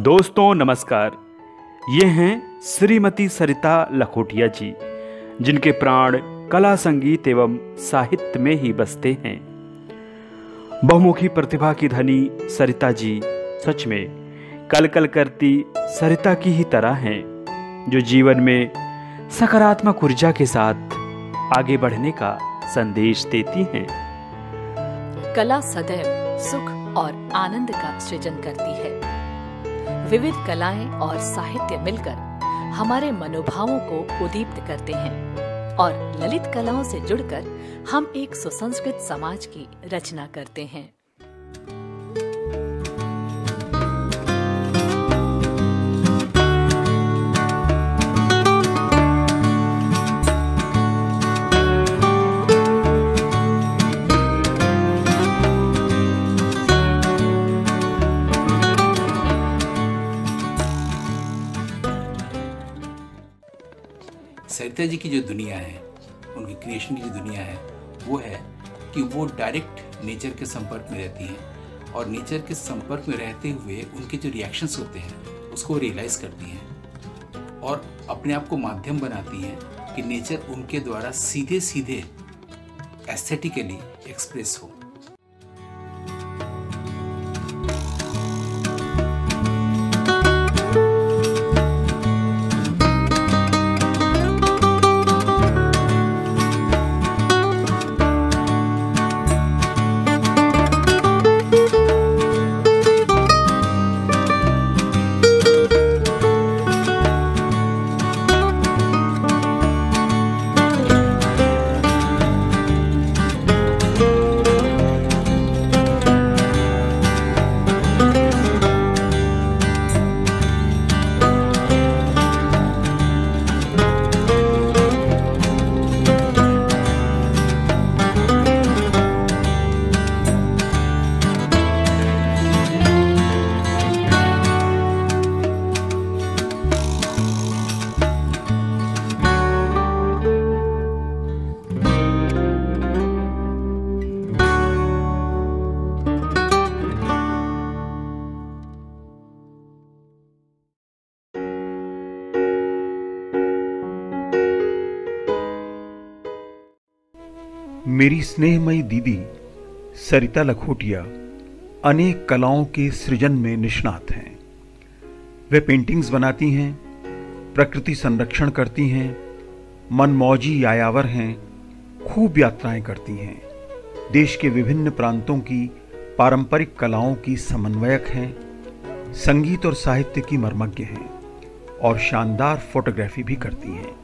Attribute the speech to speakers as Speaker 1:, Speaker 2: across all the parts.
Speaker 1: दोस्तों नमस्कार। ये हैं श्रीमती सरिता लखोटिया जी, जिनके प्राण कला, संगीत एवं साहित्य में ही बसते हैं। बहुमुखी प्रतिभा की धनी सरिता जी सच में कल कल करती सरिता की ही तरह हैं, जो जीवन में सकारात्मक ऊर्जा के साथ आगे बढ़ने का संदेश देती हैं।
Speaker 2: कला सदैव सुख और आनंद का सृजन करती है। विविध कलाएं और साहित्य मिलकर हमारे मनोभावों को उद्दीप्त करते हैं और ललित कलाओं से जुड़कर हम एक सुसंस्कृत समाज की रचना करते हैं।
Speaker 3: सरिता जी की जो दुनिया है, उनकी क्रिएशन की जो दुनिया है, वो है कि वो डायरेक्ट नेचर के संपर्क में रहती हैं और नेचर के संपर्क में रहते हुए उनके जो रिएक्शंस होते हैं उसको रियलाइज करती हैं और अपने आप को माध्यम बनाती हैं कि नेचर उनके द्वारा सीधे सीधे एस्थेटिकली एक्सप्रेस हो।
Speaker 4: मेरी स्नेहमयी दीदी सरिता लखोटिया अनेक कलाओं के सृजन में निष्णात हैं। वे पेंटिंग्स बनाती हैं, प्रकृति संरक्षण करती हैं, मनमौजी यायावर हैं, खूब यात्राएं करती हैं, देश के विभिन्न प्रांतों की पारंपरिक कलाओं की समन्वयक हैं, संगीत और साहित्य की मर्मज्ञ हैं और शानदार फोटोग्राफी भी करती हैं।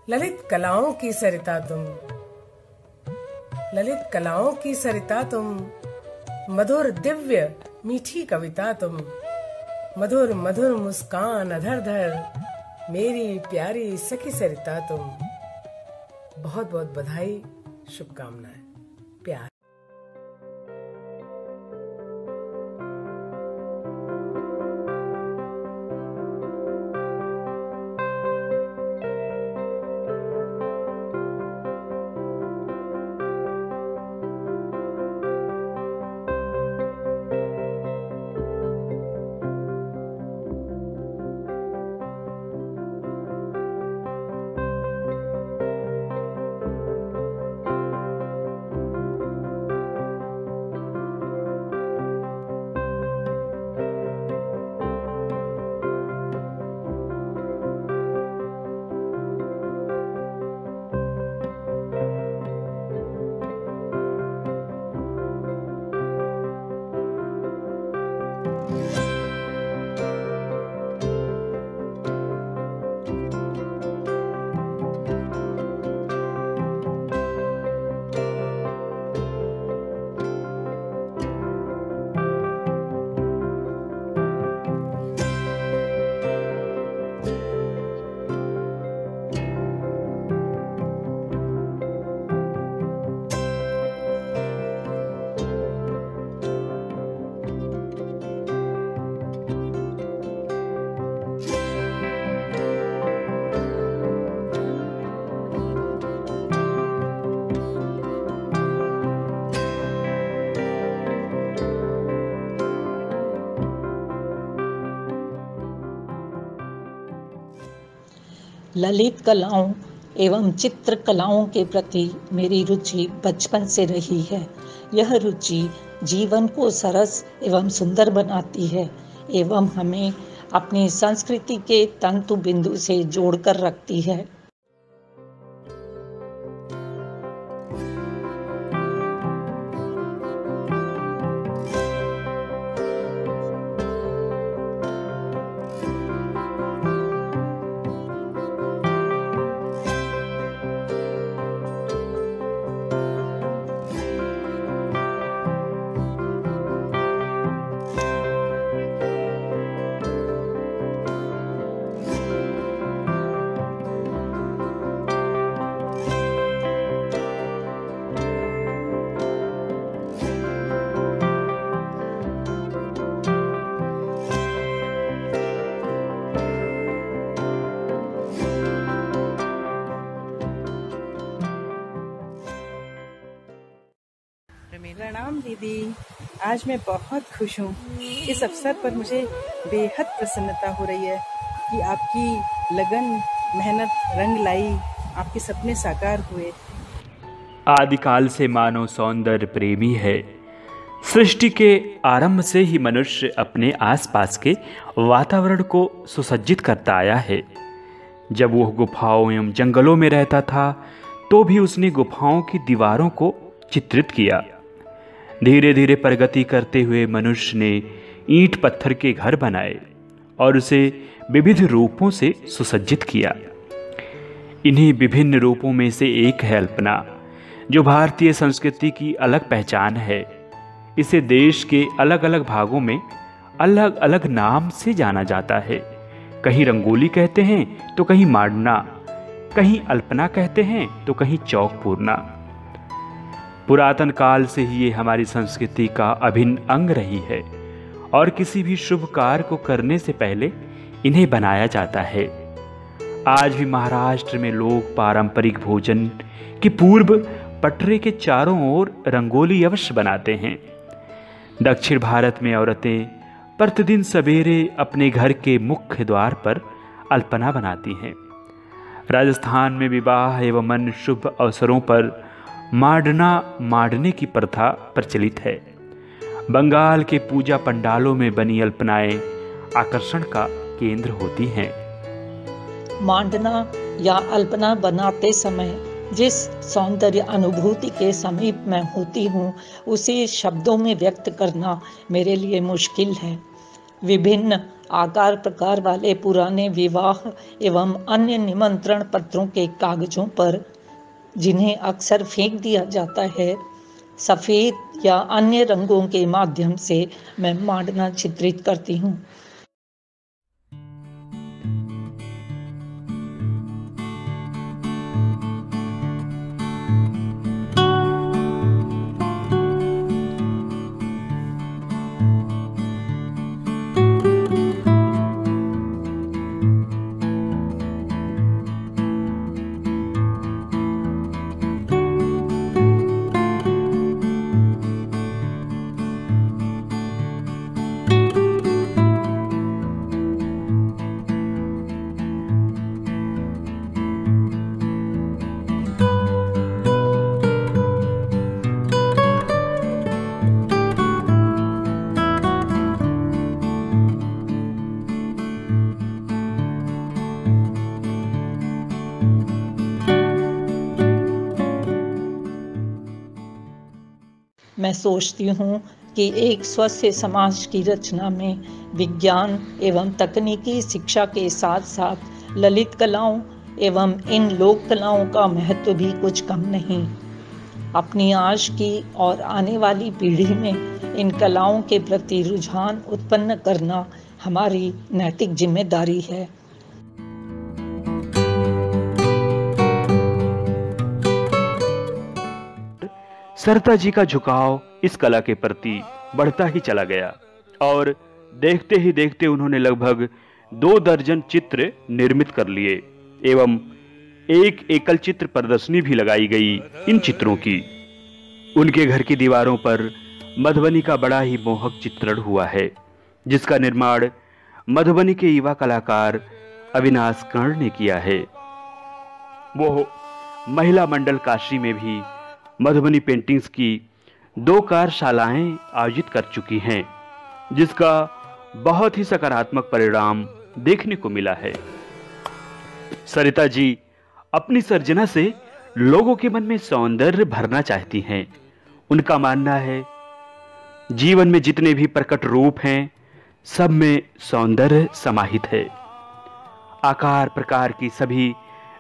Speaker 5: ललित कलाओं की सरिता तुम, ललित कलाओं की सरिता तुम, मधुर दिव्य मीठी कविता तुम, मधुर मधुर मुस्कान अधर धर, मेरी प्यारी सखी सरिता तुम। बहुत बहुत बधाई, शुभकामनाएं, प्यार।
Speaker 6: ललित कलाओं एवं चित्रकलाओं के प्रति मेरी रुचि बचपन से रही है। यह रुचि जीवन को सरस एवं सुंदर बनाती है एवं हमें अपनी संस्कृति के तंतु बिंदु से जोड़कर रखती है।
Speaker 7: प्रणाम दीदी, आज मैं बहुत खुश हूँ। इस अवसर पर मुझे बेहद प्रसन्नता हो रही है कि आपकी लगन, मेहनत रंग लाई, आपके सपने साकार हुए।
Speaker 1: आदिकाल से मानव सौंदर्य प्रेमी है। सृष्टि के आरंभ से ही मनुष्य अपने आसपास के वातावरण को सुसज्जित करता आया है। जब वह गुफाओं एवं जंगलों में रहता था तो भी उसने गुफाओं की दीवारों को चित्रित किया। धीरे धीरे प्रगति करते हुए मनुष्य ने ईंट पत्थर के घर बनाए और उसे विविध रूपों से सुसज्जित किया। इन्हीं विभिन्न रूपों में से एक है अल्पना, जो भारतीय संस्कृति की अलग पहचान है। इसे देश के अलग अलग भागों में अलग अलग नाम से जाना जाता है। कहीं रंगोली कहते हैं तो कहीं मांडना, कहीं अल्पना कहते हैं तो कहीं चौक पूरना। पुरातन काल से ही ये हमारी संस्कृति का अभिन्न अंग रही है और किसी भी शुभ कार्य को करने से पहले इन्हें बनाया जाता है। आज भी महाराष्ट्र में लोग पारंपरिक भोजन की पूर्व पटरे के चारों ओर रंगोली अवश्य बनाते हैं। दक्षिण भारत में औरतें प्रतिदिन सवेरे अपने घर के मुख्य द्वार पर अल्पना बनाती हैं। राजस्थान में विवाह एवं अन्य शुभ अवसरों पर मांडने की प्रथा प्रचलित है। बंगाल के पूजा पंडालों में बनी अल्पनाएं आकर्षण का केंद्र होती हैं।
Speaker 6: मांडना या अल्पना बनाते समय जिस सौंदर्य अनुभूति के समीप मैं होती हूँ उसे शब्दों में व्यक्त करना मेरे लिए मुश्किल है। विभिन्न आकार प्रकार वाले पुराने विवाह एवं अन्य निमंत्रण पत्रों के कागजों पर, जिन्हें अक्सर फेंक दिया जाता है, सफ़ेद या अन्य रंगों के माध्यम से मैं मांडना चित्रित करती हूँ। मैं सोचती हूँ कि एक स्वस्थ समाज की रचना में विज्ञान एवं तकनीकी शिक्षा के साथ साथ ललित कलाओं एवं इन लोक कलाओं का महत्व भी कुछ कम नहीं। अपनी आज की और आने वाली पीढ़ी में इन कलाओं के प्रति रुझान उत्पन्न करना हमारी नैतिक जिम्मेदारी है।
Speaker 1: सरिता जी का झुकाव इस कला के प्रति बढ़ता ही चला गया और देखते ही देखते उन्होंने लगभग 2 दर्जन चित्र निर्मित कर लिए एवं एक एकल चित्र प्रदर्शनी भी लगाई गई इन चित्रों की। उनके घर की दीवारों पर मधुबनी का बड़ा ही मोहक चित्रण हुआ है, जिसका निर्माण मधुबनी के युवा कलाकार अविनाश कर्ण ने किया है। वो महिला मंडल काशी में भी मधुबनी पेंटिंग्स की 2 कार्यशालाएं आयोजित कर चुकी हैं, जिसका बहुत ही सकारात्मक परिणाम देखने को मिला है। सरिता जी अपनी सर्जना से लोगों के मन में सौंदर्य भरना चाहती हैं। उनका मानना है जीवन में जितने भी प्रकट रूप हैं सब में सौंदर्य समाहित है। आकार प्रकार की सभी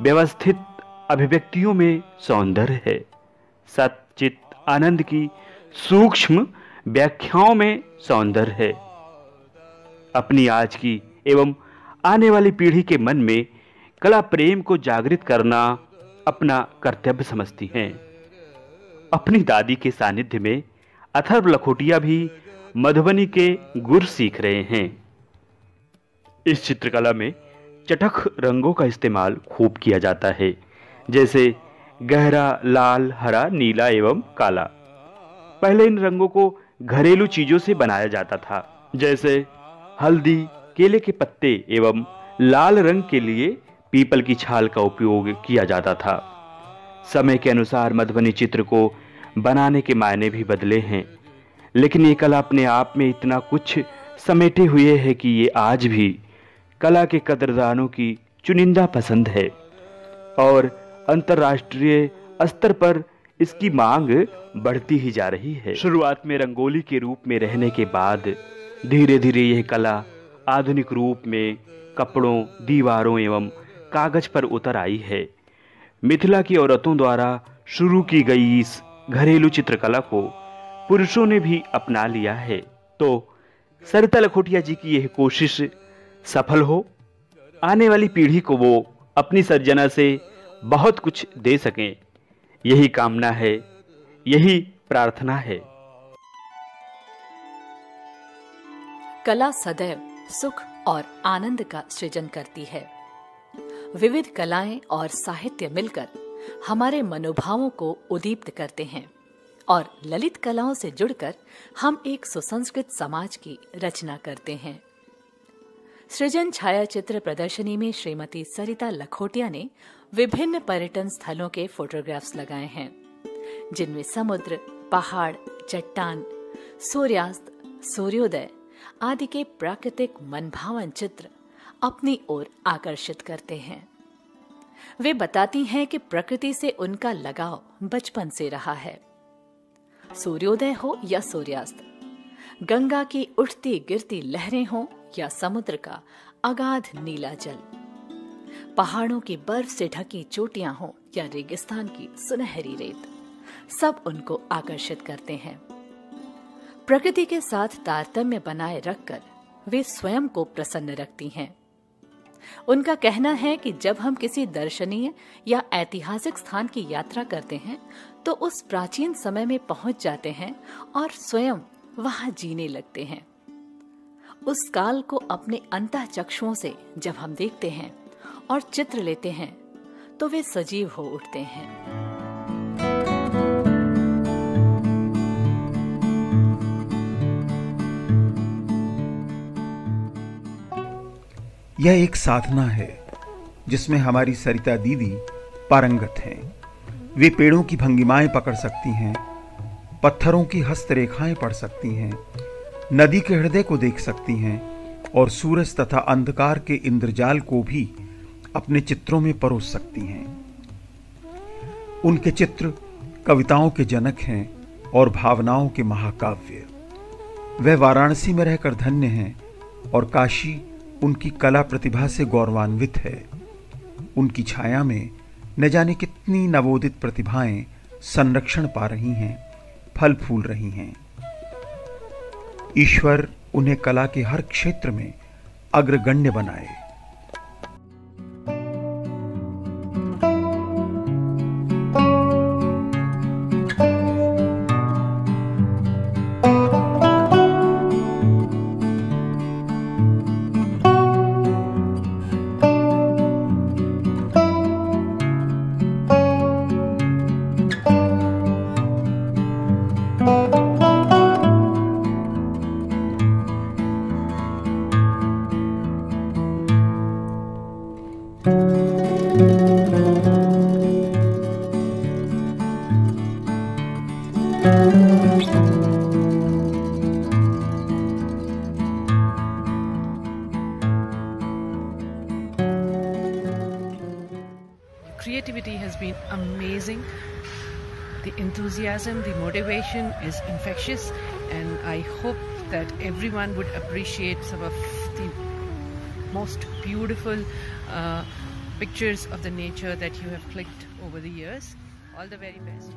Speaker 1: व्यवस्थित अभिव्यक्तियों में सौंदर्य है। सच्चित आनंद की सूक्ष्म व्याख्याओं में सौंदर्य है। अपनी आज की एवं आने वाली पीढ़ी के मन में कला प्रेम को जागृत करना अपना कर्तव्य समझती हैं। अपनी दादी के सानिध्य में अथर्व लखोटिया भी मधुबनी के गुर सीख रहे हैं। इस चित्रकला में चटख रंगों का इस्तेमाल खूब किया जाता है, जैसे गहरा लाल, हरा, नीला एवं काला। पहले इन रंगों को घरेलू चीजों से बनाया जाता था, जैसे हल्दी, केले के पत्ते एवं लाल रंग के लिए पीपल की छाल का उपयोग किया जाता था। समय के अनुसार मधुबनी चित्र को बनाने के मायने भी बदले हैं, लेकिन ये कला अपने आप में इतना कुछ समेटे हुए है कि ये आज भी कला के कदरदानों की चुनिंदा पसंद है और अंतर्राष्ट्रीय स्तर पर इसकी मांग बढ़ती ही जा रही है। शुरुआत में रंगोली के रूप में रहने के बाद धीरे धीरे यह कला आधुनिक रूप में कपड़ों, दीवारों एवं कागज पर उतर आई है। मिथिला की औरतों द्वारा शुरू की गई इस घरेलू चित्रकला को पुरुषों ने भी अपना लिया है। तो सरिता लखोटिया जी की यह कोशिश सफल हो, आने वाली पीढ़ी को वो अपनी सर्जना से बहुत कुछ दे सकें, यही कामना है, यही प्रार्थना है।
Speaker 2: कला सदैव सुख और आनंद का सृजन करती है। विविध कलाएं और साहित्य मिलकर हमारे मनोभावों को उद्दीप्त करते हैं और ललित कलाओं से जुड़कर हम एक सुसंस्कृत समाज की रचना करते हैं। सृजन छायाचित्र प्रदर्शनी में श्रीमती सरिता लखोटिया ने विभिन्न पर्यटन स्थलों के फोटोग्राफ्स लगाए हैं, जिनमें समुद्र, पहाड़, चट्टान, सूर्यास्त, सूर्योदय आदि के प्राकृतिक मनभावन चित्र अपनी ओर आकर्षित करते हैं। वे बताती हैं कि प्रकृति से उनका लगाव बचपन से रहा है। सूर्योदय हो या सूर्यास्त, गंगा की उठती गिरती लहरें हो या समुद्र का अगाध नीला जल, पहाड़ों की बर्फ से ढकी चोटियां हो या रेगिस्तान की सुनहरी रेत, सब उनको आकर्षित करते हैं। प्रकृति के साथ तारतम्य बनाए रखकर वे स्वयं को प्रसन्न रखती हैं। उनका कहना है कि जब हम किसी दर्शनीय या ऐतिहासिक स्थान की यात्रा करते हैं तो उस प्राचीन समय में पहुंच जाते हैं और स्वयं वहां जीने लगते हैं। उस काल को अपने अंतःचक्षुओं से जब हम देखते हैं और चित्र लेते हैं तो वे सजीव हो उठते हैं।
Speaker 4: यह एक साधना है जिसमें हमारी सरिता दीदी पारंगत हैं। वे पेड़ों की भंगिमाएं पकड़ सकती हैं, पत्थरों की हस्तरेखाएं पढ़ सकती हैं, नदी के हृदय को देख सकती हैं और सूरज तथा अंधकार के इंद्रजाल को भी अपने चित्रों में परोस सकती हैं। उनके चित्र कविताओं के जनक हैं और भावनाओं के महाकाव्य। वह वाराणसी में रहकर धन्य हैं और काशी उनकी कला प्रतिभा से गौरवान्वित है। उनकी छाया में न जाने कितनी नवोदित प्रतिभाएं संरक्षण पा रही हैं, फल फूल रही हैं। ईश्वर उन्हें कला के हर क्षेत्र में अग्रगण्य बनाए।
Speaker 8: Creativity has been amazing. The enthusiasm, the motivation is infectious, and I hope that everyone would appreciate some of the most beautiful pictures of the nature that you have clicked over the years. All the very best.